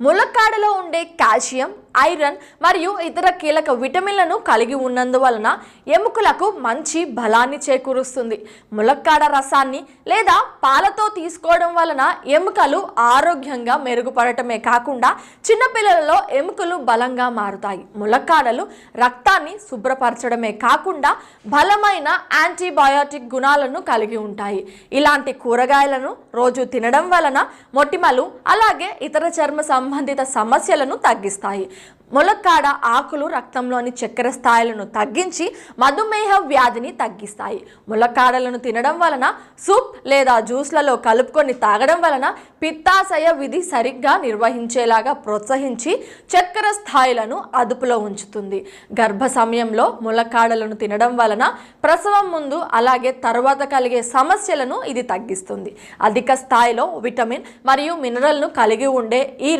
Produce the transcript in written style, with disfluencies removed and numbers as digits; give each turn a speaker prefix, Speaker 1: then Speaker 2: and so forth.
Speaker 1: ములక్కాడలో ఉండే calcium, iron మరియు ఇతర కీలక విటమిన్లను కలిగి ఉన్నందువలన ఎముకలకు మంచి బలాన్ని చేకూరుస్తుంది. ములక్కాడ రసాన్ని లేదా పాలతో తీసుకోవడం వలన ఎముకలు ఆరోగ్యంగా మెరుగుపడటమే కాకుండా చిన్నపిల్లలలో ఎముకలు బలంగా మారుతాయి. ములక్కాడలు రక్తాన్ని శుభ్రపరచడమే కాకుండా బలమైన యాంటీబయాటిక్ గుణాలను కలిగి ఉంటాయి. ఇలాంటి కూరగాయలను రోజు తినడం వలన మొటిమలు అలాగే ఇతర చర్మ సంబంధిత సమస్యలను తగ్గిస్తాయి. ములక్కాడ ఆకులు రక్తంలోని చక్కెర స్థాయిలను తగ్గించి మధుమేహ వ్యాధిని తగ్గిస్తాయి. ములక్కాడలను తినడం వలన సూప్ లేదా జ్యూస్లలో కలుపుకొని తాగడం వలన పిత్తాశయ విధి సరిగ్గా నిర్వహించేలాగా ప్రోత్సహించి చక్కెర స్థాయిలను అదుపులో ఉంచుతుంది. గర్భ సమయంలో ములక్కాడలను తినడం వలన ప్రసవం ముందు అలాగే తర్వాత కలిగే సమస్యలను ఇది తగ్గిస్తుంది. అధిక స్థాయిలో విటమిన్ మరియు మినరల్ను కలిగి ఉండే ఈ